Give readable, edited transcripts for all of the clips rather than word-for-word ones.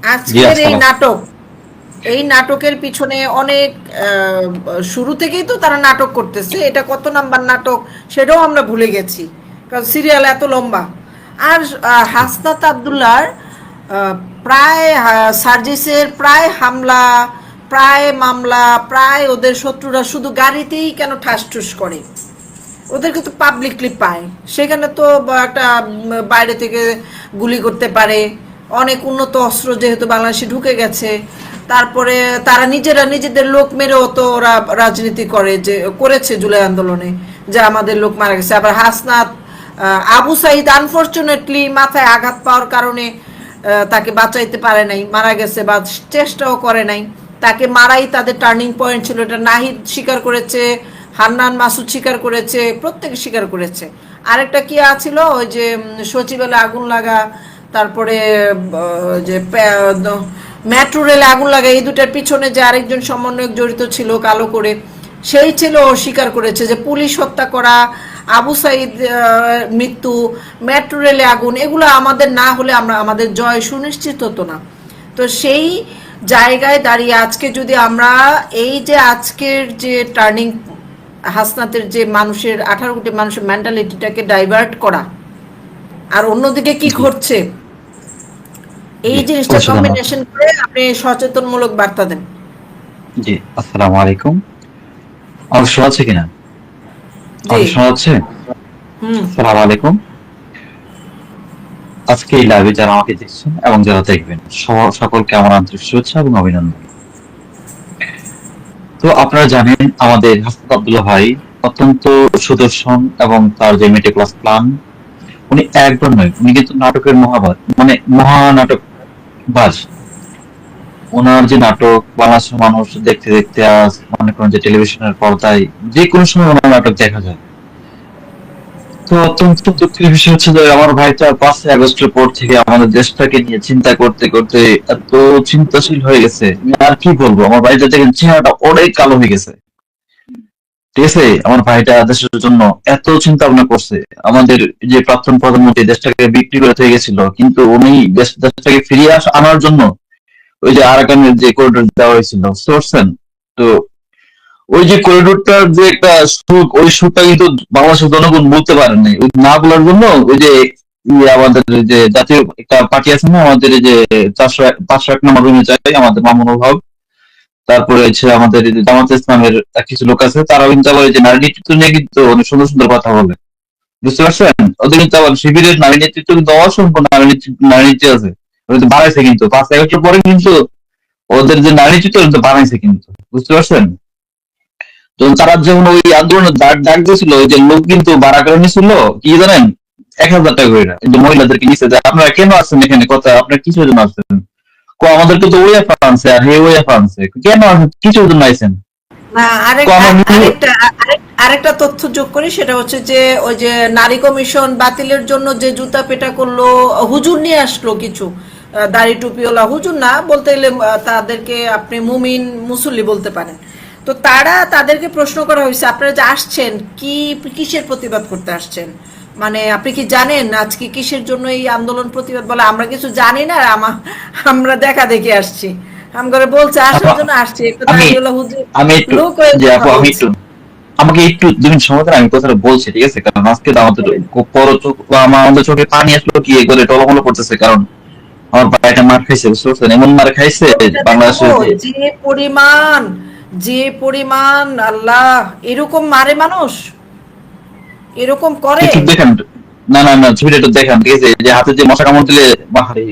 জি আজকের আসসালাম। এই নাটকের পিছনে অনেক শুরু থেকেই তো তারা নাটক করতেছে, এটা কত নাম্বার নাটক সেটাও আমরা ভুলে গেছি, কারণ সিরিয়াল এত লম্বা। আর হাসনাত আবদুল্লাহর প্রায় সার্জিসের প্রায় হামলা, প্রায় মামলা, প্রায় ওদের শত্রুরা শুধু গাড়িতেই কেন ঠাসঠুস করে, ওদেরকে তো পাবলিকলি পায়, সেখানে তো একটা বাইরে থেকে গুলি করতে পারে, অনেক উন্নত অস্ত্র যেহেতু বাংলাদেশে ঢুকে গেছে। তারপরে তারা নিজেরা নিজেদের লোক মেরেও তো ওরা রাজনীতি করে, যে করেছে জুলাই আন্দোলনে, যে আমাদের লোক মারা গেছে। আবার হাসনাত আবু সাইদ আনফরচুনেটলি মাথায় আঘাত পাওয়ার কারণে তাকে বাঁচাইতে পারে নাই, মারা গেছে, বা চেষ্টাও করে নাই। তাকে মারাই তাদের টার্নিং পয়েন্ট ছিল, এটা নাহিদ স্বীকার করেছে, হান্নান মাসুদ স্বীকার করেছে, প্রত্যেকে স্বীকার করেছে। আরেকটা কি আছিল, ওই যে সচিবালয়ে আগুন লাগা, তারপরে যে মেট্রো রেলে আগুন লাগা, এই দুটার পিছনে যে আরেকজন সমন্বয়ক জড়িত ছিল কালো করে, সেই ছিল স্বীকার করেছে যে পুলিশ হত্যা করা, আবু সাইদ মৃত্যু, মেট্রো রেলে আগুন, এগুলো আমাদের না হলে আমরা আমাদের জয় সুনিশ্চিত হতো না। তো সেই জায়গায় দাঁড়িয়ে আজকে যদি আমরা এই যে আজকের যে টার্নিং, হাসনাতের যে মানুষের 18 কোটি মানুষের মেন্টালিটিটাকে ডাইভার্ট করা, আর অন্যদিকে কি জি ঘটছে, জি এই জিনিসটা অবশ্যই ধন্যবাদ। কম্বিনেশন করে আপনি সচেতনমূলক বার্তা দেন। জি আসসালামু আলাইকুম। আমাকে শোনা যাচ্ছে কিনা? জি। আমাকে শোনা যাচ্ছে? হুম। আসসালামু আলাইকুম। আজকে এই লাইভে যারা আমাকে দেখছেন এবং যারা দেখবেন সকলকে আমার আন্তরিক শুভেচ্ছা এবং অভিনন্দন। তো আপনারা জানেন আমাদের হাসনাত আব্দুল্লাহ ভাই অত্যন্ত সুদর্শন এবং তার যে মেটিকুলাস প্ল্যান, উনি একবার নয়, উনি কিন্তু নাটকের মহাবাদ, মানে মহানাটক বাজ। ওনার যে নাটক বাংলাদেশের মানুষ দেখতে দেখতে আজ মনে করেন যে টেলিভিশনের পর্দায় যে কোনো সময় ওনার নাটক দেখা যায়। তো অত্যন্ত দুঃখের বিষয় হচ্ছে যে আমার ভাইটা 5ই আগস্টের পর থেকে আমাদের দেশটাকে নিয়ে চিন্তা করতে করতে এত চিন্তাশীল হয়ে গেছে, আমি আর কি বলবো। আমার ভাইটা দেখেন চেহারাটা অনেক কালো হয়ে গেছে, ঠিক আছে? আমার ভাইটা দেশের জন্য এত চিন্তা ভাবনা করছে। আমাদের যে প্রাক্তন প্রধানমন্ত্রী দেশটাকে বিক্রি করে থেকে গেছিল, কিন্তু উনি দেশটাকে ফিরিয়ে আনার জন্য ওই যে আরাকানের যে করিডোর দেওয়া হয়েছিল, বুঝতে পারছেন? তো ওই যে করিডোরটার যে একটা সুখ, ওই সুখটা কিন্তু বাংলাদেশের জনগণ বলতে পারেন নাই। ওই না বলার জন্য ওই যে আমাদের যে জাতীয় একটা পার্টি আছে না, আমাদের এই যে 501 নম্বর রুমে যায় আমাদের মামুনুল হক, তারপরে হচ্ছে আমাদের এই যে জামাত ইসলামের কিছু লোক আছে, তারাও কিন্তু আবার এই যে নারী নেতৃত্ব নিয়ে কিন্তু অনেক সুন্দর সুন্দর কথা বলে, বুঝতে পারছেন? ওদের কিন্তু আবার শিবিরের নারী নেতৃত্ব কিন্তু অসংখ্য নারী নেত্রী আছে, ওরা কিন্তু বাড়াইছে কিন্তু 5 আগস্টের পরে কিন্তু ওদের যে নারী নেতৃত্ব কিন্তু বাড়াইছে কিন্তু, বুঝতে পারছেন? তো তারা যখন ওই আন্দোলনের ডাক দিয়েছিল, ওই যে লোক কিন্তু ভাড়া করে নিয়েছিল কি জানেন, 1,000 টাকা করে, কিন্তু মহিলাদেরকে নিচে যায় আপনারা কেন আসছেন এখানে, কথা আপনার কিসের জন্য আসছেন? আমাদেরকে তো ওয়েফা আনছে আর হে ওয়েফা আনছে, কেন আসেন, কিসের জন্য আইছেন? না, আমার আরেকটা তথ্য যোগ করি, সেটা হচ্ছে যে ওই যে নারী কমিশন বাতিলের জন্য যে জুতা পেটা করলো, হুজুর নিয়ে আসলো কিছু, দাড়ি টুপিওয়ালা হুজুর, না বলতে গেলে তাদেরকে আপনি মুমিন মুসল্লি বলতে পারেন। তো তাদেরকে প্রশ্ন করা হয়েছে, আপনারা যে আসছেন কি, কিসের প্রতিবাদ করতে আসছেন, মানে আপনি কি জানেন আজকে কিসের জন্য এই আন্দোলন প্রতিবাদ? বলে আমরা কিছু জানি না, আমরা দেখা দেখে আসছি। আমগরে বলছে আসার আমা- জন্য আসছি, একটা আমি দাড়িওয়ালা হুজুর আমি একটু, লোক হয়ে যে কথা আপু আমি বলছে। একটু, আমাকে একটু 2 মিনিট সময় দেন, আমি কথাটা বলছি, ঠিক আছে? কারণ আজকে তো আমাদের আমাদের চোখে পানি আসলো কি করে টলমলো করতেছে, কারণ আমার ভাইটা মার খাইছে, বুঝতে পারছেন? এমন মার খাইছে ওইটা দেখাবো, বাংলাদেশের যে, যে পরিমাণ, যে পরিমাণ, আল্লাহ, এরকম মারে মানুষ, এরকম করে। একটু দেখান। না না না, ছবিটা একটু দেখান, ঠিক আছে? যে হাতে যে মশা কামড় দিলে বাহারি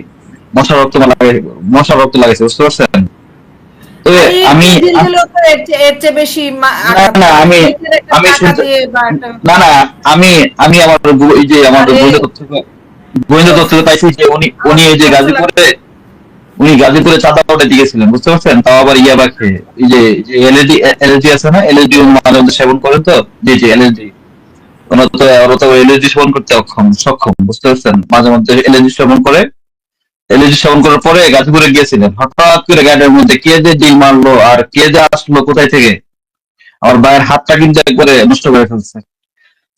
মশা রক্ত লাগে, মশা রক্ত লাগাইছে, বুঝতে পারছেন? তবে আরে একটু আমি ঢিল দিলেও তো এর চেয়ে বেশি না আঘাত না পায়, আমি নিজের একটা আমি টাকা শুনতে, দিয়ে বা একটা। না না, আমি আমি আমার এই যে আমাদের আরে গোয়েন্দা উফ, তথ্য পাইছি যে উনি আমার উনি এই যে বিরক্ত গাজীপুরে, লাগছে। উনি গাজীপুরে চাঁদা উঠাতে গেছিলেন, বুঝতে পারছেন? তাও আবার ইয়াবা খেয়ে, এই যে এলএসডি, এলএসডি আছে না, এলএসডি মাঝে মধ্যে সেবন করেন তো, জি জি এলএসডি, ওরা তো এলএসডি সেবন করতে সক্ষম, বুঝতে পারছেন? মাঝে মধ্যে এলএসডি সেবন করে, এলএসডি সেবন করার পরে গাজীপুরে গিয়েছিলেন, হঠাৎ করে গাড়ির মধ্যে কে যে ডিল মারলো আর কে যে আসলো কোথায় থেকে, আমার ভাইয়ের হাতটা কিন্তু একবারে নষ্ট করে ফেলছে।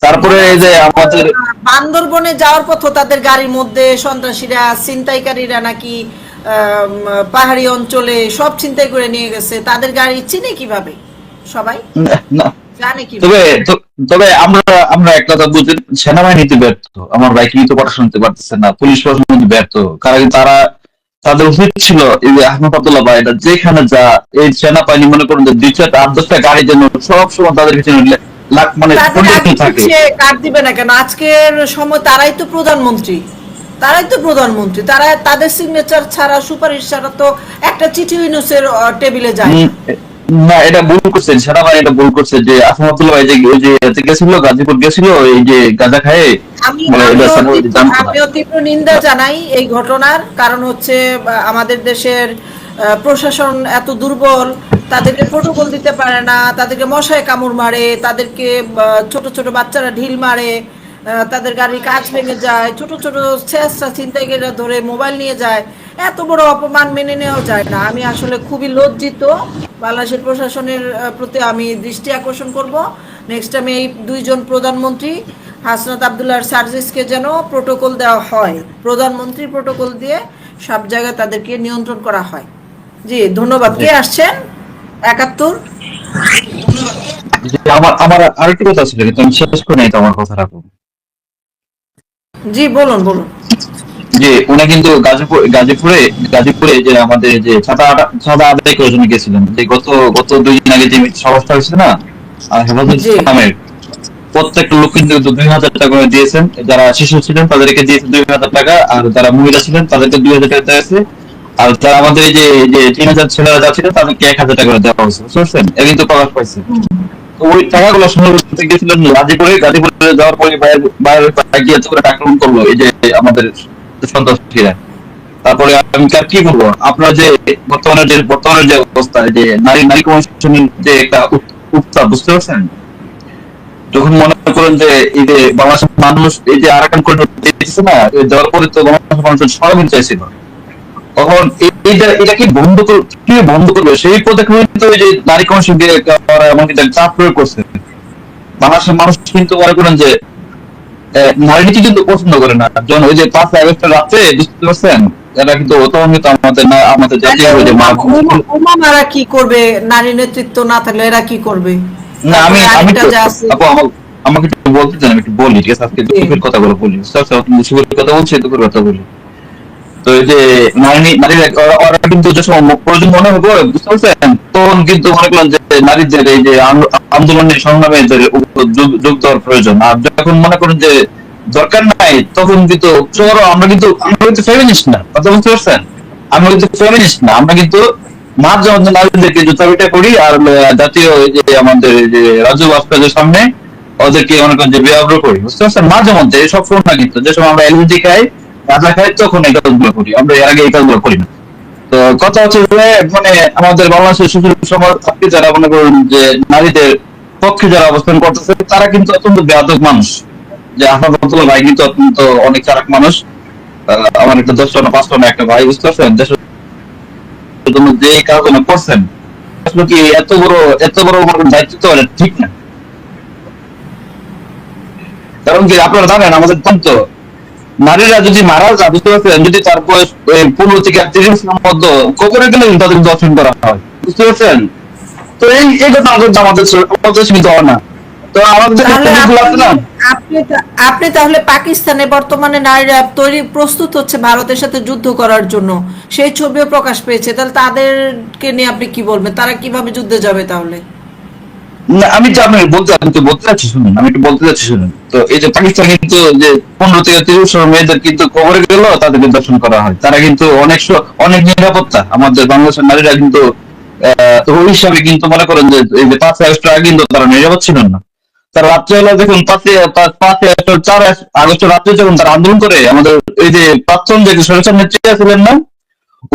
তারপরে মনে এই যে আছে তো, আমাদের, বান্দরবনে যাওয়ার পথে তাদের গাড়ির মধ্যে সন্ত্রাসীরা, ছিনতাইকারীরা নাকি পাহাড়ি অঞ্চলে সব ছিনতাই করে নিয়ে গেছে, তাদের গাড়ি চিনে কিভাবে সবাই, না, না। জানে তবে কিভাবে? তবে আমরা আমরা এক কথা বুঝি, সেনাবাহিনীতে ব্যর্থ, আমার ভাই কিন্তু পড়াশোনা করতে পারতেছে না, পুলিশ প্রশাসন কিন্তু ব্যর্থ। কারণ তারা, তাদের উচিত ছিল এই যে আহমেদ আব্দুল্লাহ ভাই এটা যেখানে যা, এই সেনাবাহিনী মনে করুন যে 2-4-8-10টা গাড়ি যেন সব সময় তাদের পিছনে লাখ মানে তাদের আগে কন্টিনিউ থাকে। পিছিয়ে কাট দিবে না কেন? আজকের সময় তারাই তো প্রধানমন্ত্রী, তারাই তো প্রধানমন্ত্রী, তারা তাদের সিগনেচার ছাড়া, সুপারিশ ছাড়া তো একটা চিঠি ইউনূসের টেবিলে যায় উম, না। না, এটা ভুল করছে সেনাবাহিনী, এটা ভুল করছে যে আহমেদ আব্দুল্লাহ ভাই যে ওই যে এতে গেছিল, গাজীপুর গেছিল এই যে গাঁজা খায়ে, আমি মানে এটা সেনাবাহিনী জানতো না। আমিও তীব্র নিন্দা জানাই এই ঘটনার। কারণ হচ্ছে আমাদের দেশের প্রশাসন এত দুর্বল, তাদেরকে প্রোটোকল দিতে পারে না, তাদেরকে মশায় কামড় মারে, তাদেরকে ছোট ছোট বাচ্চারা ঢিল মারে, তাদের গাড়ির কাঁচ ভেঙে যায়, ছোট ছোট ছেঁচড়া ছিনতাইকারীরা ধরে মোবাইল নিয়ে যায়। এত বড় অপমান মেনে নেওয়া যায় না। আমি আসলে খুবই লজ্জিত। বাংলাদেশের প্রশাসনের প্রতি আমি দৃষ্টি আকর্ষণ করব। নেক্সট টাইম এই দুইজন প্রধানমন্ত্রী হাসনাত আবদুল্লাহ সার্জিসকে যেন প্রোটোকল দেওয়া হয়, প্রধানমন্ত্রী প্রোটোকল দিয়ে সব জায়গায় তাদেরকে নিয়ন্ত্রণ করা হয়। জি, ধন্যবাদ। জি। কে আসছেন? 71। জি, আমার আমার আরেকটি কথা ছিল কিন্তু আমি শেষ করে নাই তো আমার কথা রাখো। জি, বলুন বলুন। যে উনি কিন্তু গাজীপুরে গাজীপুরে যে আমাদের যে চাঁদা আদায় করার জন্য গেছিলেন, যে গত গত 2 দিন আগে যে সমাবেশটা হয়েছিল না, হেফাজত জি, ইসলামের প্রত্যেকটা লোক কিন্তু 2,000 টাকা করে দিয়েছেন। যারা শিশু ছিলেন তাদেরকে দিয়েছে 2,000 টাকা, আর যারা মহিলা ছিলেন তাদেরকে 2,000 টাকা দেওয়া হয়েছে। আর যারা আমাদের এই যে 3,000 ছেলেরা যা ছিলেন তাদেরকে 1,000 টাকা করে দেওয়া হয়েছে, বুঝতে পারছেন? এ কিন্তু প্রকাশ পাইছে। তো ওই টাকাগুলো সংগ্রহ করতে গেছিলেন গাজীপুরে যাওয়ার পরে বাইরের গিয়ে এত করে আক্রমণ করলো এই যে আমাদের সন্ত্রাসীরা। তারপরে আমি আর কি বলবো, আপনার যে বর্তমানের যে অবস্থা, এই যে নারী নারী কমিশনের যে একটা উত্তাপ, বুঝতে পারছেন? যখন মনে করেন যে এই যে বাংলাদেশের মানুষ এই যে আরাকান করিডোর দিয়েছে না, দেওয়ার পরে তো বাংলাদেশের মানুষের সরাসরি চাইছিল, তখন এটা কি বন্ধ করবে সেই পদক্ষেপে কিন্তু ওই যে নারী কমিশনকে এমনকি চাপ প্রয়োগ করছে। বাংলাদেশের মানুষ কিন্তু মনে করেন যে নারী নীতি কিন্তু পছন্দ করে না। যখন ওই যে 5 আগস্টের রাতে, বুঝতে পারছেন, এরা কিন্তু তখন কিন্তু আমাদের তাহলে জাতীয় ওই যে মারা কি করবে? নারী নেতৃত্ব না থাকলে এরা কি করবে? না, আমি তারপরে আমি আরেকটা তো যে আছে। আপু আমাকে একটু বলতে চান, আমি একটু বলি, ঠিক আছে? আজকে জি, দুঃখের কথাগুলো বলি, বুঝতে পারছেন? সুখের কথা বলছি, দুঃখের কথা বলি। তো এই যে ওরা কিন্তু যে সময় প্রয়োজন মনে হবে, বুঝতে পারছেন, তখন কিন্তু মনে করেন যে নারীদের এই যে আন্দোলনের সংগ্রামে যোগ দেওয়ার প্রয়োজন। আর যখন মনে করেন যে দরকার নাই, তখন কিন্তু আমরা কিন্তু ফেমিনিস্ট না, কথা বুঝতে পারছেন? আমরা কিন্তু ফেমিনিস্ট না, আমরা কিন্তু মাঝে মধ্যে নারীদেরকে জুতাপিটা করি, আর জাতীয় এই যে আমাদের এই যে রাজ্য ভাস্কর্যের সামনে ওদেরকে মনে করেন যে বেআব্র করি, বুঝতে পারছেন? মাঝে মধ্যে, সব সময় না কিন্তু। যে সময় আমরা এলবিজি খাই, গাঁজা খাই, তখন এই কাজগুলো করি, আমরা এর আগে এই কাজগুলো করি না। তো কথা হচ্ছে যে মানে আমাদের বাংলাদেশের শিশু সমাজ আজকে যারা মনে করেন যে নারীদের পক্ষে যারা অবস্থান করতেছে, তারা কিন্তু অত্যন্ত বেয়াদব মানুষ। যে আহমদ আব্দুল্লাহ ভাই কিন্তু অত্যন্ত অনেক চালাক মানুষ। আমার একটা 10 জন 5 জন একটা ভাই, বুঝতে পারছেন, দেশের জন্য যে কাজগুলো করছেন, আসলে কি এত বড় দায়িত্ব তো এটা ঠিক না। কারণ কি আপনারা জানেন, আমাদের তো নারীরা যদি মারা যায়, বুঝতে পারছেন, যদি তার বয়স 15 থেকে 30 বছরের মধ্যে, কবরে গেলে কিন্তু তাদের দর্শন করা হয়, বুঝতে পারছেন? তো এই ঘটনা কিন্তু আমাদের দেশে কিন্তু হয় না। তো আমাদের দেশে তাহলে পুলিশগুলো আছে আপনি না। আপনি তাহলে পাকিস্তানে বর্তমানে নারীরা প্রস্তুত হচ্ছে ভারতের সাথে যুদ্ধ করার জন্য, সেই ছবিও প্রকাশ পেয়েছে। তাহলে তাদেরকে নিয়ে আপনি কি বলবেন? তারা কিভাবে যুদ্ধে যাবে তাহলে? না, আমি তো বলতে যাচ্ছি, শুনুন, আমি একটু বলতে যাচ্ছি, শুনুন। তো এই যে পাকিস্তান কিন্তু যে 15 থেকে 30 বছরের মেয়েদের কিন্তু কবরে গেল, তাদেরকে দর্শন করা হয়। তারা কিন্তু অনেক নিরাপত্তা, আমাদের বাংলাদেশের নারীরা কিন্তু তো ওই হিসাবে কিন্তু মনে করেন যে এই যে 5 আগস্টের আগে কিন্তু তারা নিরাপদ ছিলেন না। তারা রাত্রেবেলা দেখুন, 5 আগস্ট 4 আগস্ট রাত্রে যখন তারা আন্দোলন করে, আমাদের এই যে প্রাক্তন যে স্বৈরাচার নেত্রী ছিলেন না,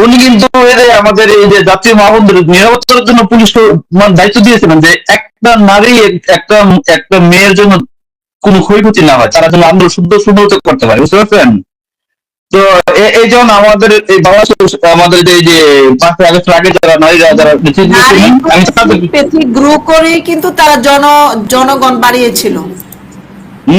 উনি কিন্তু এই যে আমাদের এই যে জাতীয় মা বোনদের নিরাপত্তার জন্য পুলিশ দায়িত্ব দিয়েছিলেন যে একটা নারী, একটা একটা মেয়ের জন্য কোনো ক্ষয়ক্ষতি না হয়, তারা যেন আন্দোলন সুন্দর করতে পারে, বুঝতে পারছেন? তো এই যেমন আমাদের এই বাংলাদেশ, আমাদের যে 5 আগস্টের আগে যারা নারীরা যারা নেতৃত্ব নারী দিয়েছিলেন, আমি তাদের পেথিক গ্রো করে কিন্তু তারা জনগণ বাড়িয়েছিল।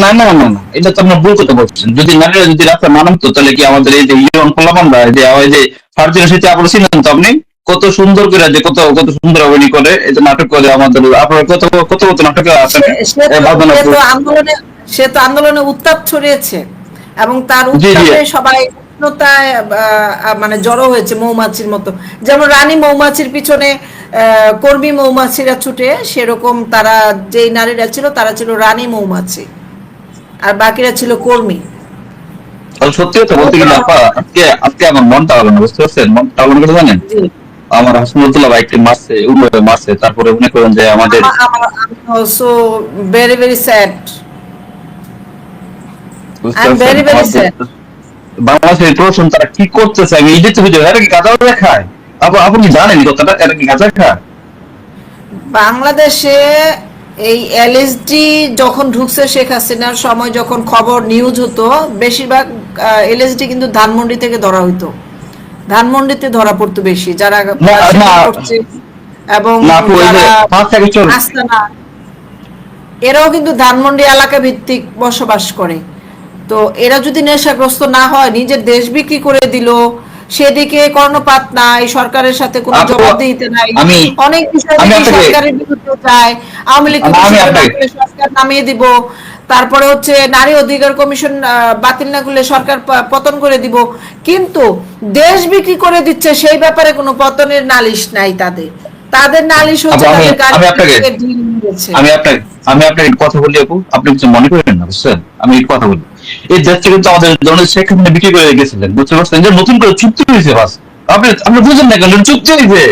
না না না না, এটা তো আপনার ভুল কথা বলছেন। যদি নারীরা যদি রাস্তা না নামতো তাহলে কি আমাদের এই যে ইয়ন পোলাপানরা যে ওই যে ফারজানা সেতু আপনারা ছিলেন তো আপনি, কত সুন্দর করে যে কত কত সুন্দর অভিনয় করে, এই যে নাটক করে আমাদের, আপনার কত কত কত নাটক আছে সে না? সে তো সে বাদনাপুর। তো আন্দোলনে উত্তাপ ছড়িয়েছে এবং তার জি জি। উত্তাপে সবাই উষ্ণতায় মানে জড়ো হয়েছে মৌমাছির মতো। যেমন রানী মৌমাছির পিছনে কর্মী মৌমাছিরা ছুটে, সেরকম তারা, যেই নারীরা ছিল তারা ছিল রানী মৌমাছি আর বাকিরা ছিল কর্মী। তাহলে সত্যি কথা বলতে ওটা গেলে আপা, আজকে আজকে আমার মনটা ভালো না, বুঝতে পারছেন? মনটা ভালো না কেন জানেন? জি, আমার হাসমুদ্দুল্লাহ ভাইকে মারছে, উল্টো মারছে, তারপরে মনে করেন যে আমাদের, আমার আমার অলসো ভেরি ভেরি স্যাড। বুঝতে আই এম পারছেন ভেরি ভেরি আমাদের স্যাড। বাংলাদেশের প্রশাসন তারা কি করতেছে আমি এই দেখতে বুঝি, এরা কি গাঁজা খায়? আপনি কি জানেন এই কথাটা, এরা কি গাঁজা খায়? বাংলাদেশে এই এলএসডি যখন ঢুকছে শেখ হাসিনার সময়, যখন খবর নিউজ হতো, বেশিরভাগ এলএসডি কিন্তু ধানমন্ডি থেকে ধরা হইতো। ধানমন্ডিতে ধরা পড়তো বেশি, যারা না না সেবন করছে এবং না আপু, ওই যে যারা 5 বছর, আস্তানা, এরাও কিন্তু ধানমন্ডি এলাকা ভিত্তিক বসবাস করে। তো এরা যদি নেশাগ্রস্ত না হয়, নিজের দেশ বিক্রি করে দিল, সেদিকে কর্ণপাত নাই, সরকারের সাথে কোনো আপু জবাবদিহিতা নাই, আমি অনেক বিষয় আমি দেখি আপনাকে, সরকারের বিরুদ্ধে যায়, আওয়ামী লীগকে আমি নিষিদ্ধ না আপনাকে, করলে সরকার নামিয়ে দিব, তারপরে হচ্ছে নারী অধিকার কমিশন বাতিল না করলে সরকার পতন করে দিব, কিন্তু দেশ বিক্রি করে দিচ্ছে সেই ব্যাপারে কোনো পতনের নালিশ নাই তাদের। তাদের নালিশ আপু হচ্ছে আমি তাদের গাড়ি আমি আপনাকে থেকে ঢিল মেরেছে। আমি আপনাকে আমি আপনাকে একটু কথা বলি আপু, আপনি কিছু মনে করেন না, বুঝছেন? আমি একটু কথা বলি। এই দেশটা কিন্তু আমাদের জন্য শেখ হাসিনা বিক্রি করে গেছিলেন, বুঝতে পারছেন? যে নতুন করে চুক্তি হয়েছে বাস। আপনি আপনি বুঝেন না কেন চুক্তি হয়েছে?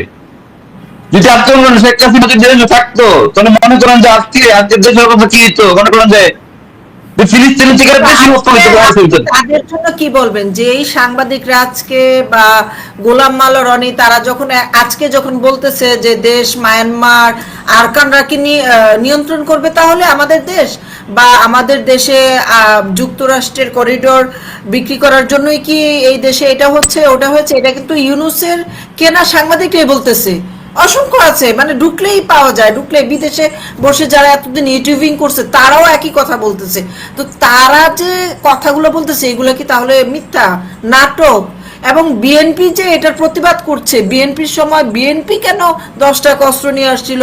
যদি আন্দোলন শেখ হাসিনা যদি দেশে থাকতো তাহলে মনে করেন যে আজকে আজকে দেশের কথা কি হতো, মনে করেন যে ফিলিস্তিনের থেকে তো বেশি রক্ত আজকে হইতো, আপনি হইতো। তাদের জন্য কি বলবেন, যে এই সাংবাদিকরা আজকে বা গোলাম মাল রনি তারা যখন আজকে যখন বলতেছে যে দেশ মায়ানমার আরাকানরা কি নিয়ন্ত্রণ করবে তাহলে আমাদের দেশ, বা আমাদের দেশে যুক্তরাষ্ট্রের করিডোর বিক্রি করার জন্যই কি এই দেশে এটা হচ্ছে ওটা হয়েছে, এটা কিন্তু ইউনুসের কেনা সাংবাদিকরাই বলতেছে। অসংখ্য আছে, মানে ঢুকলেই পাওয়া যায়, ঢুকলে বিদেশে বসে যারা এতদিন ইউটিউবিং করছে তারাও একই কথা বলতেছে। তো তারা যে কথাগুলো বলতেছে এগুলো কি তাহলে মিথ্যা, নাটক? এবং বিএনপি যে এটার প্রতিবাদ করছে, বিএনপির সময় বিএনপি কেন 10টা অস্ত্র নিয়ে আসছিল,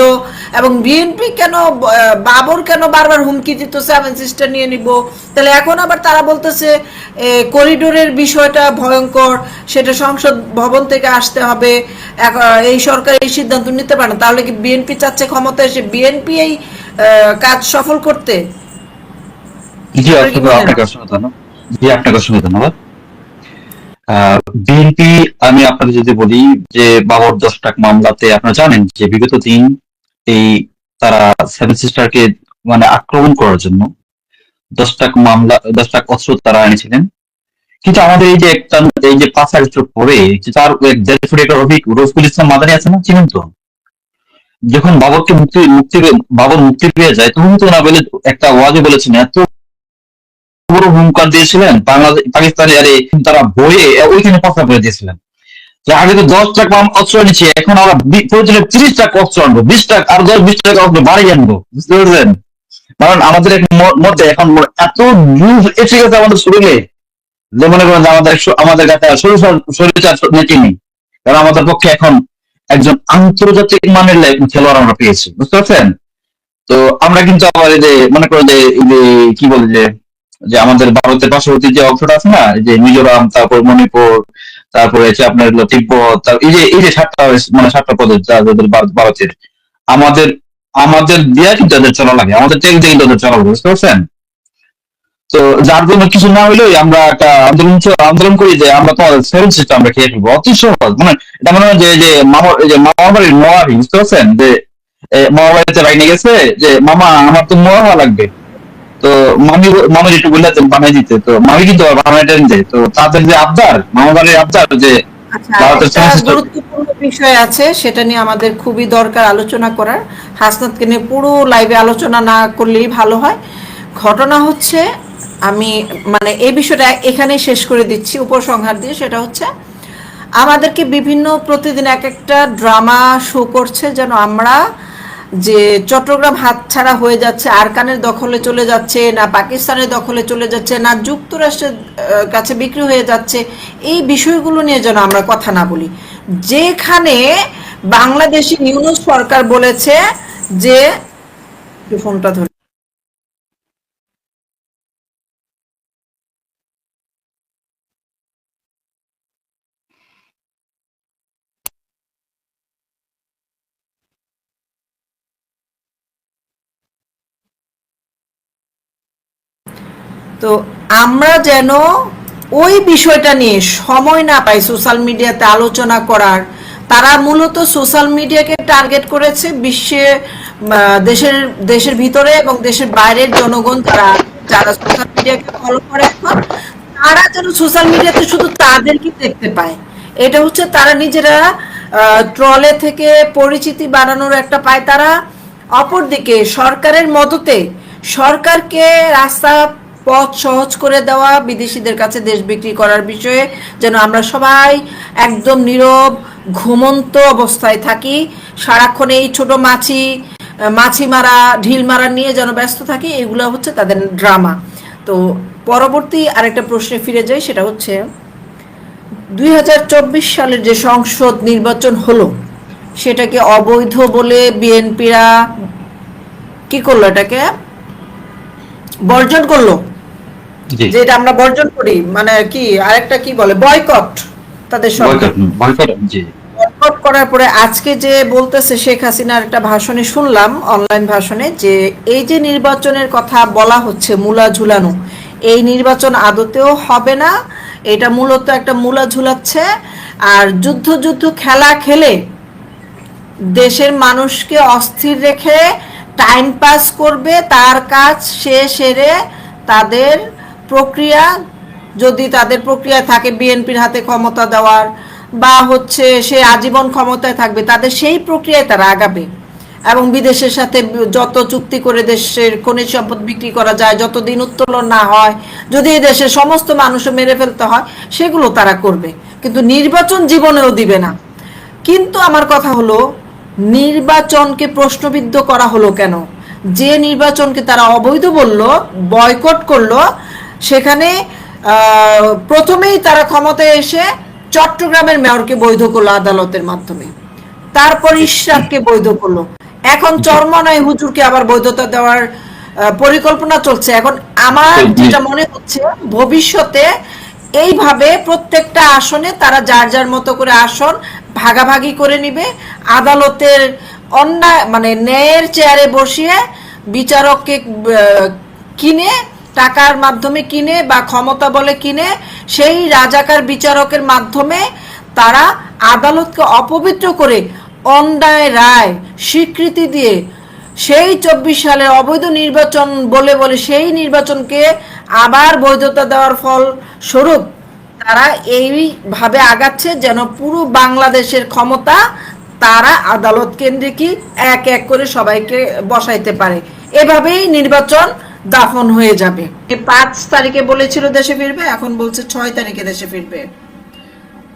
এবং বিএনপি কেন বাবর কেন বারবার হুমকি দিত 7 সিস্টার নিয়ে নিব, তাহলে এখন আবার তারা বলতেছে করিডোরের বিষয়টা ভয়ঙ্কর, সেটা সংসদ ভবন থেকে আসতে হবে, এই সরকার এই সিদ্ধান্ত নিতে পারে না, তাহলে কি বিএনপি চাচ্ছে ক্ষমতা এসে বিএনপি এই কাজ সফল করতে? জি আপনার কি অসংখ্য, মনে আপনাকে হয়? অসংখ্য ধন্যবাদ। জি আপনাকে অসংখ্য ধন্যবাদ। বিএনপি, আমি আপনাকে যদি বলি যে বাবর 10 মামলাতে আপনারা জানেন যে বিগত দিন এই তারা 7 সিস্টারকে মানে আক্রমণ করার জন্য 10 মামলা, 10 অস্ত্র তারা এনেছিলেন। কিন্তু আমাদের এই যে একটা, এই যে 5 আগস্টের পরে যে তার 1.5 ফুট একটা রফিকুল ইসলাম মাদানি আছে না, চিনেন তো? যখন বাবরকে মুক্তি মুক্তি বাবর মুক্তি পেয়ে যায় তখন তো না বলে একটা ওয়াজে বলেছেন, এত বড় হুঙ্কার দিয়েছিলেন বাংলাদেশ পাকিস্তানি, আরে তারা বয়ে ওইখানে প্রস্তাব করে দিয়েছিলেন যে আগে তো 10 টাকা অস্ত্র এনেছি, এখন আমরা প্রয়োজনে 30 টাকা অস্ত্র আনবো, 20 টাকা আর 10-20 টাকা অস্ত্র বাড়িয়ে আনবো, বুঝতে পারছেন? কারণ আমাদের মধ্যে এখন এত জুস এসে গেছে আমাদের শরীরে, যে মনে করেন যে আমাদের কাছে শরীর নেটি নেই। কারণ আমাদের পক্ষে এখন একজন আন্তর্জাতিক মানের খেলোয়াড় আমরা পেয়েছি, বুঝতে পারছেন? তো আমরা কিন্তু আবার এই যে মনে করেন যে এই যে কি বলে যে যে আমাদের ভারতের পার্শ্ববর্তী যে অংশটা আছে না, এই যে মিজোরাম, তারপর মণিপুর, তারপরে হচ্ছে আপনার হলো তিব্বত, এই যে 7টা, মানে 7টা প্রদেশ যাদের ভারতের, আমাদের আমাদের দিয়া কিন্তু তাদের চলা লাগে, আমাদের ট্রেন থেকে তাদের চলা লাগে, বুঝতে পারছেন? তো যার জন্য কিছু না হইলেই আমরা একটা আন্দোলন করি যে আমরা তো 7 সিস্টার আমরা খেয়ে ফেলবো, অতি সহজ। মানে এটা মনে হয় যে মামার বাড়ির নোয়ারি, বুঝতে পারছেন? যে মামার বাড়িতে বাইনে গেছে যে মামা আমার তো মোয়া হওয়া লাগবে, তো মামির একটু বললেন বানাই দিতে, তো মামি কিন্তু বানাইটা দিতে, তো তাদের যে আবদার, মামার বাড়ির আবদার যে আচ্ছা, ভারতের একটা 7 সিস্টার। গুরুত্বপূর্ণ বিষয় আছে, সেটা নিয়ে আমাদের খুবই দরকার আলোচনা করার। হাসনাতকে নিয়ে পুরো লাইভে আলোচনা না করলেই ভালো হয়। ঘটনা হচ্ছে, আমি মানে এই বিষয়টা এখানেই শেষ করে দিচ্ছি উপসংহার দিয়ে, সেটা হচ্ছে আমাদেরকে বিভিন্ন প্রতিদিন এক একটা ড্রামা শো করছে যেন আমরা যে চট্টগ্রাম হাতছাড়া হয়ে যাচ্ছে, আরাকানের দখলে চলে যাচ্ছে, না পাকিস্তানের দখলে চলে যাচ্ছে, না যুক্তরাষ্ট্রের কাছে বিক্রি হয়ে যাচ্ছে, এই বিষয়গুলো নিয়ে যেন আমরা কথা না বলি। যেখানে বাংলাদেশি ইউনূস সরকার বলেছে যে, একটু ফোনটা ধরে, তো আমরা যেন ওই বিষয়টা নিয়ে সময় না পাই সোশ্যাল মিডিয়াতে আলোচনা করার। তারা মূলত সোশ্যাল মিডিয়াকে টার্গেট করেছে বিশ্বে, দেশের দেশের ভিতরে এবং দেশের বাইরের জনগণ, তারা যারা সোশ্যাল মিডিয়াকে ফলো করে এখন, তারা যেন সোশ্যাল মিডিয়াতে শুধু তাদেরকে দেখতে পায়। এটা হচ্ছে তারা নিজেরা ট্রলে থেকে পরিচিতি বানানোর একটা পায় তারা। অপরদিকে সরকারের মদতে সরকারকে রাস্তা পথ সহজ করে দেওয়া, বিদেশিদের কাছে দেশ বিক্রি করার বিষয়ে যেন আমরা সবাই একদম নীরব ঘুমন্ত অবস্থায় থাকি, সারাক্ষণ এই ছোট মাছি মারা ঢিল মারা নিয়ে যেন ব্যস্ত থাকি। এগুলো হচ্ছে তাদের ড্রামা। তো পরবর্তী আরেকটা প্রশ্নে ফিরে যাই, সেটা হচ্ছে 2024 সালের যে সংসদ নির্বাচন হলো, সেটাকে অবৈধ বলে বিএনপিরা কি করলো, এটাকে বর্জন করলো। জি, যেটা আমরা বর্জন করি, মানে কি আরেকটা কি বলে, বয়কট। তাদের সরকার বয়কট, বয়কট, জি, বয়কট করার পরে আজকে যে বলতেছে, শেখ হাসিনার একটা ভাষণে শুনলাম, অনলাইন ভাষণে, যে এই যে নির্বাচনের কথা বলা হচ্ছে মূলা ঝুলানো, এই নির্বাচন আদতেও হবে না, এটা মূলত একটা মূলা ঝুলাচ্ছে। আর যুদ্ধ যুদ্ধ খেলা খেলে দেশের মানুষকে অস্থির রেখে টাইম পাস করবে, তার কাজ সে সেরে তাদের প্রক্রিয়া, যদি তাদের প্রক্রিয়া থাকে বিএনপির হাতে ক্ষমতা দেওয়ার, বা হচ্ছে সে আজীবন ক্ষমতায় থাকবে, তাদের সেই প্রক্রিয়ায় তারা আগাবে। এবং বিদেশের সাথে যত চুক্তি করে দেশের খনিজ সম্পদ বিক্রি করা যায়, যতদিন উত্তোলন না হয়, যদি এই দেশের সমস্ত মানুষও মেরে ফেলতে হয়, সেগুলো তারা করবে, কিন্তু নির্বাচন জীবনেও দিবে না। কিন্তু আমার কথা হলো, নির্বাচনকে প্রশ্নবিদ্ধ করা হলো কেন? যে নির্বাচনকে তারা অবৈধ বলল, বয়কট করলো, সেখানে প্রথমেই তারা ক্ষমতায় এসে চট্টগ্রামের মেয়রকে বৈধ করলো আদালতের মাধ্যমে, তারপর জি, ইশরাককে বৈধ করলো, এখন জি, চরমনাই হুজুরকে আবার বৈধতা দেওয়ার পরিকল্পনা চলছে। এখন আমার তো যেটা মনে হচ্ছে, ভবিষ্যতে এইভাবে প্রত্যেকটা আসনে তারা যার যার মতো করে আসন ভাগাভাগি করে নিবে, আদালতের অন্যায় মানে ন্যায়ের চেয়ারে বসিয়ে বিচারককে কিনে, টাকার মাধ্যমে কিনে বা ক্ষমতা বলে কিনে, সেই রাজাকার বিচারকের মাধ্যমে তারা আদালতকে অপবিত্র করে অন্যায় রায় স্বীকৃতি দিয়ে সেই 24 সালের অবৈধ নির্বাচন বলে বলে সেই নির্বাচনকে আবার বৈধতা দেওয়ার ফল স্বরূপ তারা এইভাবে আগাচ্ছে যেন পুরো বাংলাদেশের ক্ষমতা তারা আদালত কেন্দ্রিকই এক এক করে সবাইকে বসাইতে পারে। এভাবেই নির্বাচন দাফন হয়ে যাবে। 5 তারিখে বলেছিল দেশে ফিরবে, এখন বলছে 6 তারিখে দেশে ফিরবে।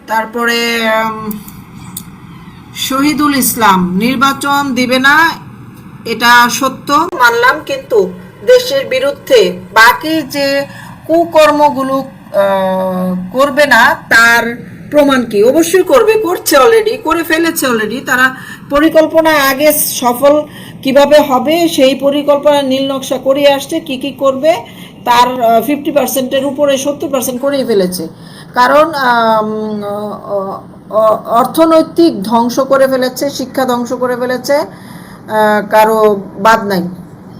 তারপরে শহীদুল ইসলাম নির্বাচন দিবে না, এটা সত্য মানলাম, কিন্তু দেশের বিরুদ্ধে বাকি যে কুকর্মগুলো করবে না তার প্রমাণ কি? অবশ্যই করবে, করছে অলরেডি, করে ফেলেছে অলরেডি। তারা পরিকল্পনা আগে সফল কিভাবে হবে সেই পরিকল্পনা নীল নকশা করে আসছে, কি কি করবে তার 50%-এর উপরে 70% করেই ফেলেছে। কারণ অর্থনৈতিক ধ্বংস করে ফেলেছে, শিক্ষা ধ্বংস করে ফেলেছে, কারো বাদ নাই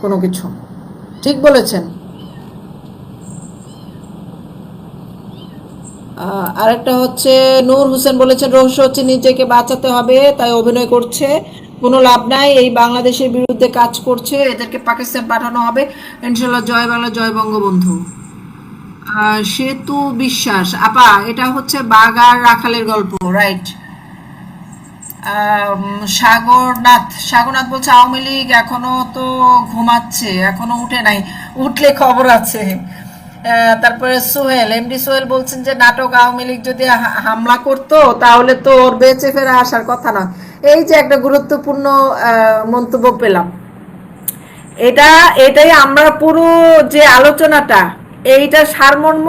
কোনো কিছু। ঠিক বলেছেন। আরেকটা হচ্ছে নূর হোসেন বলেছেন, রহস্য হচ্ছে নিজেকে বাঁচাতে হবে তাই অভিনয় করছে, কোনো লাভ নাই, এই বাংলাদেশের বিরুদ্ধে কাজ করছে, এদেরকে পাকিস্তান পাঠানো হবে, ইনশাল্লাহ। জয় বাংলা, জয় বঙ্গবন্ধু। সেতু বিশ্বাস আপা, এটা হচ্ছে বাঘ আর রাখালের গল্প, রাইট? সাগরনাথ বলছে আওয়ামী লীগ এখনো তো ঘুমাচ্ছে, এখনো উঠে নাই, উঠলে খবর আছে। তারপরে এমডি সোহেল বলছেন যে নাটক, আওয়ামী লীগ যদি হামলা করতো তাহলে তো ওর বেঁচে ফেরা আসার কথা না। এই যে একটা গুরুত্বপূর্ণ মন্তব্য পেলাম, এটাই আমরা পুরো যে আলোচনাটা, এইটা সারমর্ম,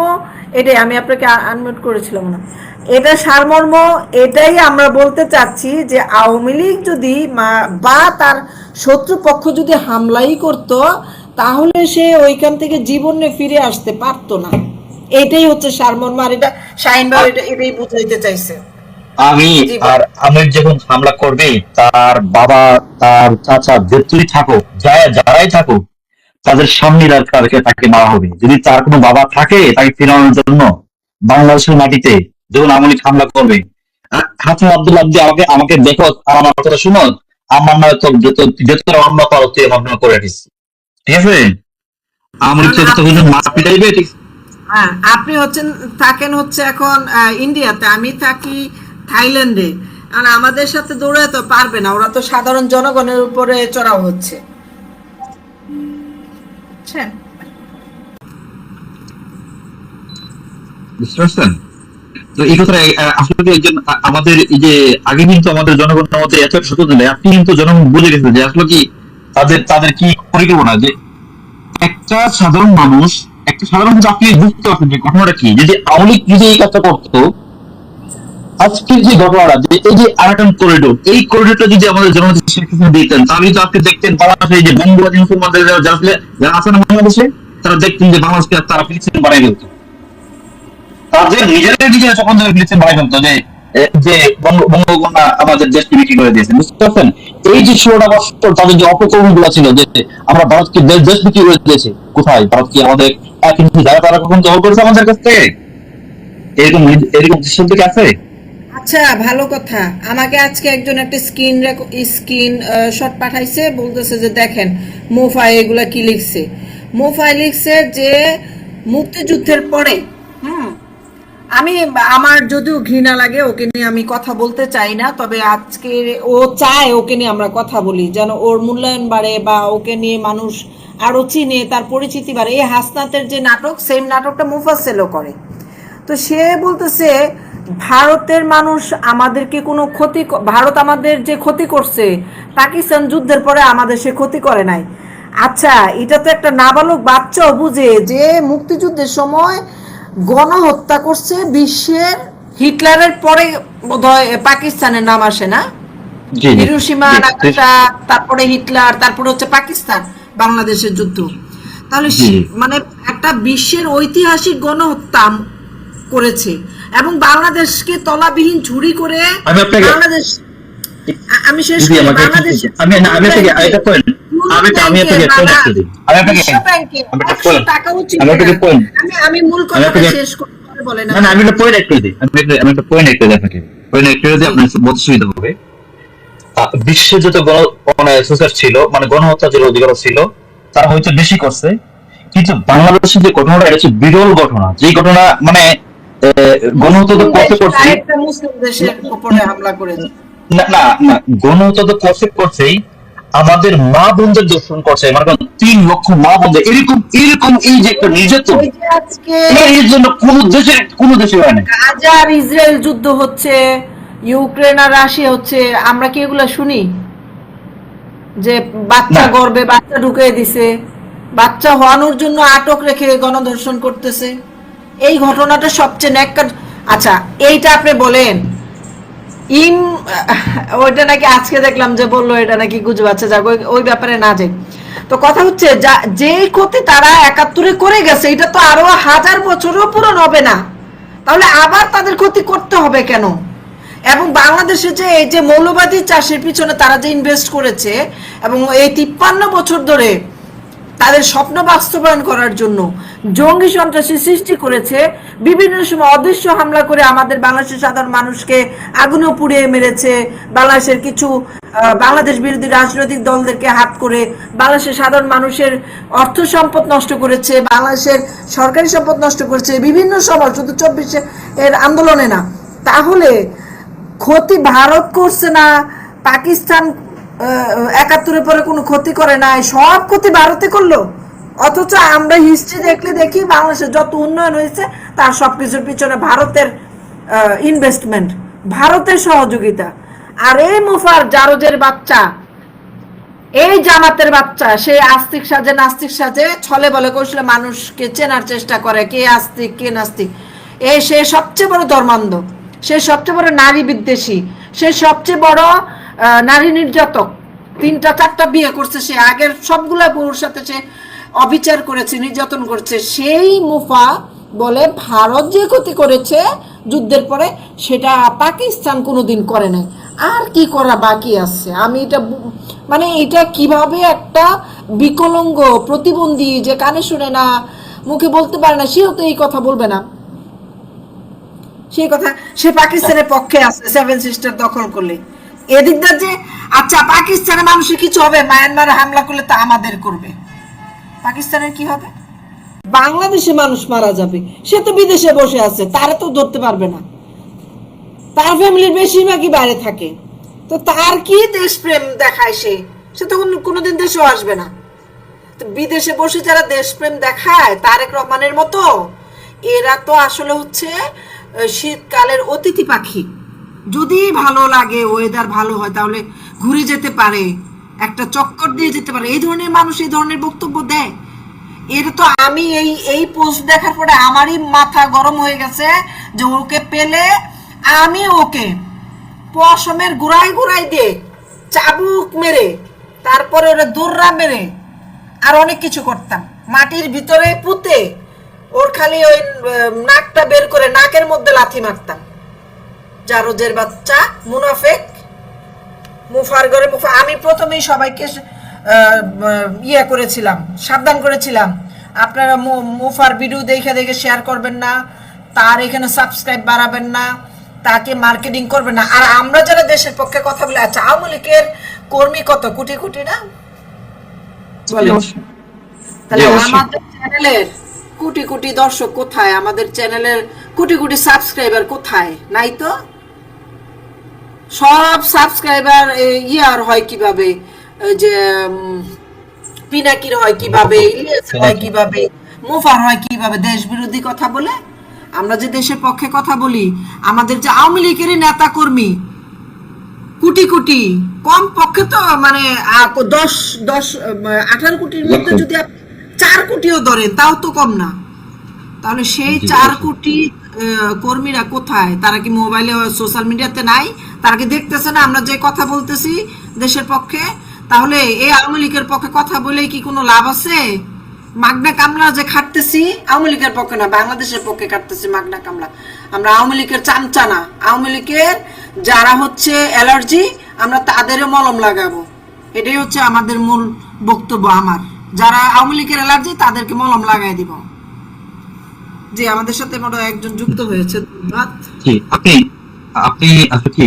এটাই আমি আপনাকে আনমিউট করেছিলাম না, এটা সারমর্ম, এটাই আমরা বলতে চাচ্ছি যে আওয়ামী লীগ যদি বা তার শত্রুপক্ষ যদি হামলাই করত, তাহলে সে ওইখান থেকে জীবনে ফিরে আসতে পারতো না। এটাই হচ্ছে সারমর্ম। আর এটা শাহিন ভাই এটাই বুঝাইতে চাইছে। আমি জি আর আমির যখন হামলা করবে, তার বাবা, তার চাচা, যেতুই থাকুক, যারাই থাকুক, তাদের সামনে তাকে মারা হবে। যদি তার কোনো বাবা থাকে, তাকে ফেরানোর জন্য বাংলাদেশের মাটিতে যখন আওয়ামী লীগ হামলা করবে, হাসান আব্দুল্লাহ আব্দি আমাকে আমাকে দেখো আর আমার কথা শুনো, আমার নয় তো যত অন্য পারো তুই আমার নামে করে রাখিস, ঠিক আছে? আওয়ামী লীগ কারণ তখন মা পিটাইবে, ঠিক? হ্যাঁ, আপনি থাকেন হচ্ছে এখন ইন্ডিয়াতে, আমি থাকি থাইল্যান্ডে। আর আমাদের সাথে দৌড়াতে তো পারবে না, ওরা তো সাধারণ জনগণের উপরে চড়াও হচ্ছে, বুঝছেন? বুঝতে পারছেন? তো এই কথাটা আসলে একজন আমাদের এই যে আগে কিন্তু আমাদের জনগণের মধ্যে এত সচেতন ছিল, আপনি কিন্তু জনগণ বুঝে গেছে যে আসলে কি তাদের কি পরিকল্পনা, যে একটা সাধারণ মানুষ, একটা সাধারণ মানুষ, আপনি বুঝতে পারছেন যে ঘটনাটা কি। যদি আওয়ামী লীগ যদি এই কাজটা করতো, আজকের যে ঘটনাটা, যে এই যে আরাকান করিডোর, এই করিডোরটা যদি আমাদের জনগণ শেখ হাসিনা দিতেন, তাহলে তো আপনি দেখতেন বাংলাদেশে এই যে বঙ্গবন্ধু মুসলমানদের যারা আছেন বাংলাদেশে, তারা দেখতেন যে বাংলাদেশকে তারা ফিলিস্তিন বানাই ফেলতো। তাদের নিজেরা যখন ফিলিস্তিন বানাই ফেলতো, যে বঙ্গকন্যা আমাদের দেশকে বিক্রি করে দিয়েছে, বুঝতে পারছেন? এই যে 16টা বছর তাদের যে অপকর্ম গুলো ছিল, যে আমরা ভারতকে দেশ বিক্রি করে দিয়েছে, কোথায় ভারত কি আমাদের এক ইঞ্চি জায়গা তারা কখন দখল করেছে আমাদের কাছ থেকে? এরকম এরকম দৃশ্য থেকে আছে। আচ্ছা, ভালো কথা। আমাকে আজকে একজন একটা স্ক্রিন শট পাঠাইছে, বলতেছে যে দেখেন মোফাই এগুলা কি লিখছে। মোফাই লিখছে যে মুক্তিযুদ্ধের পরে, আমার যদিও ঘৃণা লাগে, ওকে নিয়ে আমি কথা বলতে চাই না, তবে আজকে ও চায় ওকে নিয়ে আমরা কথা বলি, যেন ওর মূল্যায়ন বাড়ে বা ওকে নিয়ে মানুষ আরো চিনে, তার পরিচিতি বাড়ে। এই হাসনাতের যে নাটক, সেম নাটকটা মুফাসসিলও করে। তো সে বলতেছে ভারতের মানুষ আমাদেরকে কোনো ভারত আমাদের যে ক্ষতি করছে, পাকিস্তান যুদ্ধের পরে আমাদের সে ক্ষতি করে নাই। আচ্ছা, এটা তো একটা নাবালক বাচ্চাও বুঝে যে মুক্তিযুদ্ধের সময় গণহত্যা করছে বিশ্বের, হিটলারের পরে বোধহয় পাকিস্তানের নাম আসে না, জি জি হিরোশিমা জি নাগাসা, তারপরে হিটলার, তারপরে হচ্ছে পাকিস্তান, বাংলাদেশের যুদ্ধ। তাহলে জি মানে একটা বিশ্বের ঐতিহাসিক গণহত্যা করেছে, এবং বাংলাদেশকে তলাবিহীন ঝুড়ি করে আমি আপনাকে বাংলাদেশ, আমি শেষ যদি করি, আমাকে বাংলাদেশ আমি না আমি আপনাকে এটা পয়েন্ট আমি আমি আপনাকে পয়েন্ট একটা দিই আমি আপনাকে বিশ্ব ব্যাংকে আমি একটা 100 পয়েন্ট টাকাও ছিল আমি না। আপনাকে পয়েন্ট আমি মূল আমি কথাটা আপনাকে শেষ করতে বলেন না না আমি একটা পয়েন্ট একটা দিই আমি একটা পয়েন্ট একটা দিই আপনাকে পয়েন্ট একটা দিই, আপনার বলতে সুবিধা হবে। বিশ্বে যত মানে সুসার ছিল, মানে গণহত্যা যে অধিকার ছিল, তারা হয়তো বেশি করছে, কিন্তু বাংলাদেশের যে ঘটনাটা, এটা হচ্ছে বিরল ঘটনা। যে ঘটনা মানে গণহত্যা তো করছে করছে, একটা মুসলিম দেশের উপরে হামলা করেছে। না না না, গণহত্যা তো করছে করছেই, আমাদের মা বোনদের দর্শন করছে, মানে 3 লক্ষ মা বোনদের, এরকম এরকম এই যে একটা নির্যাতন, ওই যে আজকে এর জন্য কোন দেশে হয় না। গাজা আর ইসরায়েল যুদ্ধ হচ্ছে, ইউক্রেন আর রাশিয়া হচ্ছে, আমরা কি এগুলা শুনি? যে বাচ্চা না গর্ভে বাচ্চা ঢুকিয়ে দিছে, বাচ্চা হওয়ানোর জন্য আটক রেখে গণধর্ষণ করতেছে, এই ঘটনাটা সবচেয়ে ন্যাক্কার। আচ্ছা, এইটা আপনি বলেন ইম ওইটা নাকি আজকে দেখলাম যে বললো এটা নাকি গুজব আছে, যাক ওই ব্যাপারে না যাই। তো কথা হচ্ছে যে ক্ষতি তারা 71-এ করে গেছে, এটা তো আরো 1000 বছরও পূরণ হবে না, তাহলে আবার তাদের ক্ষতি করতে হবে কেন? এবং বাংলাদেশে যে এই যে মৌলবাদী চাষের পিছনে তারা যে ইনভেস্ট করেছে, এবং এই 53 বছর ধরে তাদের স্বপ্ন বাস্তবায়ন করার জন্য জঙ্গি সন্ত্রাসী সৃষ্টি করেছে, বিভিন্ন সময় অদৃশ্য হামলা করে আমাদের বাংলাদেশের সাধারণ মানুষকে আগুনে পুড়িয়ে মেরেছে, বাংলাদেশের কিছু বাংলাদেশ বিরোধী রাজনৈতিক দলদেরকে হাত করে বাংলাদেশের সাধারণ মানুষের অর্থ সম্পদ নষ্ট করেছে, বাংলাদেশের সরকারি সম্পদ নষ্ট করেছে বিভিন্ন সময়, শুধু 24-এর আন্দোলনে না। তাহলে ক্ষতি ভারত করছে না, পাকিস্তান 71-এর পরে কোনো ক্ষতি করে নাই, সব ক্ষতি ভারতে করলো। অথচ আমরা হিস্ট্রি দেখলে দেখি বাংলাদেশের যত উন্নয়ন হয়েছে তার সবকিছুর পিছনে ভারতের ইনভেস্টমেন্ট, ভারতের সহযোগিতা। আর এই মুফার জারজের বাচ্চা, এই জামাতের বাচ্চা, সে আস্তিক সাজে নাস্তিক সাজে, ছলে বলে কৌশলে মানুষকে চেনার চেষ্টা করে কে আস্তিক কে নাস্তিক। সে সবচেয়ে বড় ধর্মান্ধ, সে সবচেয়ে বড় নারী বিদ্বেষী, সে সবচেয়ে বড় নারী নির্যাতক। 3টা 4টা বিয়ে করছে, সে আগের সবগুলা বউর সাথে সে অবিচার করেছে, নির্যাতন করেছে। সেই মুফা বলে ভারত যে ক্ষতি করেছে যুদ্ধের পরে সেটা পাকিস্তান কোনোদিন করে নাই। আর কি করা বাকি আছে? আমি এটা মানে এটা কিভাবে একটা বিকলাঙ্গ প্রতিবন্ধী যে কানে শুনে না মুখে বলতে পারে না, সেও তো এই কথা বলবে না। সেই কথা সে পাকিস্তানের পক্ষে আছে 7 সিস্টার দখল করলে। এদিকটা যে আচ্ছা পাকিস্তানের মানুষের কিছু হবে, মায়ানমারে হামলা করলে তা আমাদের করবে, পাকিস্তানের কি হবে? বাংলাদেশে মানুষ মারা যাবে, সে তো বিদেশে বসে আছে, তারা তো ধরতে পারবে না, তার ফ্যামিলির বেশিরভাগই বাইরে থাকে, তো তার কি দেশপ্রেম দেখায়? সে তো কোনোদিন দেশেও আসবে না। তো বিদেশে বসে যারা দেশপ্রেম দেখায় তারেক রহমানের মতো, এরা তো আসলে হচ্ছে শীতকালের অতিথি পাখি। যদি ভালো লাগে, ওয়েদার ভালো হয়, তাহলে ঘুরে যেতে পারে, একটা চক্কর দিয়ে যেতে পারে। এই ধরনের মানুষ এই ধরনের বক্তব্য দেয়। এর তো আমি এই পোস্ট দেখার পরে আমারই মাথা গরম হয়ে গেছে যে ওকে পেলে আমি ওকে পশমের গুড়াই গুড়াই দিয়ে চাবুক মেরে, তারপরে ওরা দৌড়া মেরে আর অনেক কিছু করতাম, মাটির ভিতরে পুঁতে ওর খালি ওই নাকটা বের করে নাকের মধ্যে লাথি মারতাম। জারজের বাচ্চা, মুনাফেক, মুফার ঘরে মুফা। আমি প্রথমেই সবাইকে ইয়ে করেছিলাম, সাবধান করেছিলাম, আপনারা মুফার ভিডিও দেখে দেখে শেয়ার করবেন না, তার এখানে সাবস্ক্রাইব বাড়াবেন না, তাকে মার্কেটিং করবেন না। আর আমরা যারা দেশের পক্ষে কথা বলি, আচ্ছা আওয়ামী লীগের কর্মী কত কোটি কোটি না, তাহলে আমাদের চ্যানেলের কোটি কোটি দর্শক কোথায়? আমাদের চ্যানেলের কোটি কোটি সাবস্ক্রাইবার কোথায়? নাই তো। সব সাবস্ক্রাইবার ইয়ার হয় কিভাবে, যে পিনাকির হয় কিভাবে, ইলিয়াসের হয় কিভাবে, মুফার হয় কিভাবে? দেশ বিরোধী কথা বলে। আমরা যে দেশের পক্ষে কথা বলি, আমাদের যে আওয়ামী লীগের নেতা কর্মী কোটি কোটি, কম পক্ষে তো মানে 18 কোটির মধ্যে যদি 4 কোটিও ধরেন তাও তো কম না। তাহলে সেই 4 কোটি কর্মীরা কোথায়? তারা কি মোবাইলে সোশ্যাল মিডিয়াতে নাই? তারা কি দেখতেছে না আমরা যে কথা বলতেছি দেশের পক্ষে? তাহলে এই আওয়ামী লীগের পক্ষে কথা বলে কি কোনো লাভ আছে? মাগনা কামলা যে খাটতেছি আওয়ামী লীগের পক্ষে না, বাংলাদেশের পক্ষে খাটতেছি মাগনা কামলা। আমরা আওয়ামী লীগের চামচা না, আওয়ামী লীগের যারা হচ্ছে অ্যালার্জি আমরা তাদেরও মলম লাগাবো। এটাই হচ্ছে আমাদের মূল বক্তব্য। আমার যারা আওয়ামী লীগের অ্যালার্জি তাদেরকে মলম লাগাই দিব। জি, আমাদের সাথে মনে একজন যুক্ত হয়েছে। ধন্যবাদ। জি, আপনি আপনি আসলে কি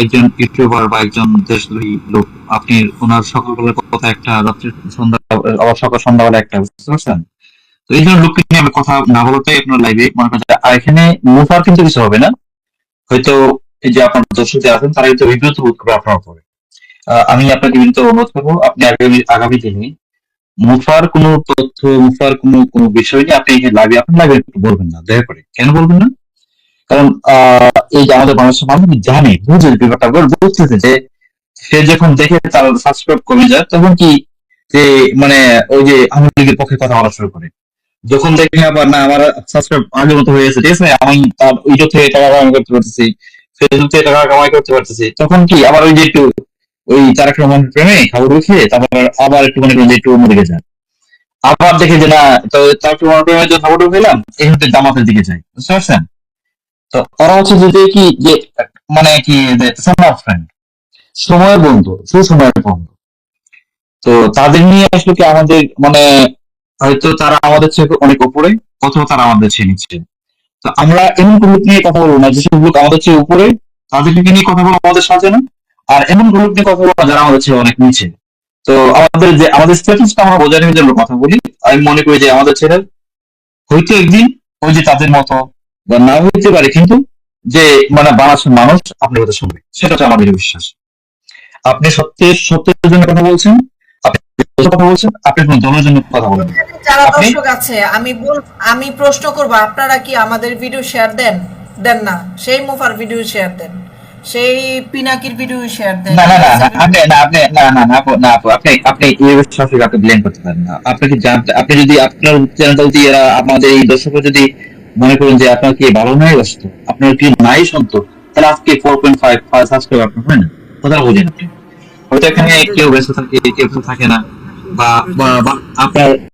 একজন ইউটিউবার বা একজন দেশদ্রোহী লোক? আপনি ওনার সকালবেলার কথা একটা, রাত্রে সন্ধ্যা, আবার সকাল সন্ধ্যাবেলা একটা, বুঝতে পারছেন? তো এই জন্য লোককে নিয়ে আমি কথা না বলতেই আপনার লাইভে মনে করেন। আর এখানে মুফার কিন্তু কিছু হবে না, হয়তো এই যে আপনার দর্শক আছেন তারা কিন্তু বিব্রত বোধ করবে আপনার উপরে। আমি আপনাকে কিন্তু অনুরোধ করবো, আপনি আগামী দিনে মুফার কোনো তথ্য, মুফার কোনো বিষয় নিয়ে আপনি লাইভে আপনার লাইভে বলবেন না, দয়া করে। কেন বলবেন না? কারণ এই যে আমাদের বাংলাদেশের মানুষ জানে, বুঝে ব্যাপারটা, বুঝতেছে যে সে যখন দেখে তার সাবস্ক্রাইব কমে যায়, তখন কি যে মানে ওই যে আওয়ামী লীগের পক্ষে কথা বলা শুরু করে। যখন দেখে আবার না আমার সাবস্ক্রাইব আগের মতো হয়ে গেছে, ঠিক আছে, আমি তার ইউটিউব থেকে টাকা কামাই করতে পারতেছি, ফেসবুক থেকে টাকা কামাই করতে পারতেছি, তখন কি আবার ওই যে একটু ওই তারেক রহমানের প্রেমে খাবার উঠিয়ে তারপর আবার একটু মনে করেন যে একটু অন্যদিকে যায়। আবার দেখে যে না, তো তারেক রহমানের প্রেমে যে খাবার উঠলাম, এই হচ্ছে জামাতের দিকে যায়, বুঝতে পারছেন? তো ওরা হচ্ছে যে কি যে মানে কি যে ফ্রেন্ড, সময়ের বন্ধু, সুসময়ের বন্ধু। তো তাদের নিয়ে আসলে কি আমাদের মানে হয়তো তারা আমাদের চেয়ে অনেক উপরে, অথবা তারা আমাদের চেয়ে নিচ্ছে। তো আমরা এমন গ্রুপ নিয়ে কথা বলবো না যেসব লোক আমাদের চেয়ে উপরে, তাদেরকে নিয়ে কথা বলা আমাদের সাথে না। আর এমন গ্রুপ নিয়ে কথা বলবো যারা আমাদের চেয়ে অনেক নিচে। তো আমাদের স্ট্যাটাসটা আমরা বজায় রেখে জন্য কথা বলি। আমি মনে করি যে আমাদের ছেলে হয়তো একদিন ওই যে তাদের মতো বা না হইতে পারে, কিন্তু যে মানে বাংলাদেশের মানুষ আপনার কথা শুনবে, সেটা হচ্ছে আমার বিশ্বাস। আপনি সত্যের জন্য কথা বলছেন, আপনি কথা বলছেন, আপনি কোন দলের জন্য কথা বলেন। যারা দর্শক আছে আমি প্রশ্ন করব, আপনারা কি আমাদের ভিডিও শেয়ার দেন না? সেই মুফার ভিডিও শেয়ার দেন, সেই পিনাকির ভিডিও শেয়ার দেয়। না না না না, আপনি এই সরাসরি আপনি ব্লেম করতে পারেন না। আপনি কি জানতে, আপনি যদি আপনার চ্যানেলটা যদি আমাদের এই দর্শকরা যদি মনে করেন যে আপনার কি ভালো নাই ব্যস্ত, আপনার কি নাই সন্ত, তাহলে আজকে 4.5 সাবস্ক্রাইব আপনার হয় না, কথা বুঝেন আপনি। হয়তো এখানে কেউ ব্যস্ত থাকে, কেউ থাকে না, বা আপনার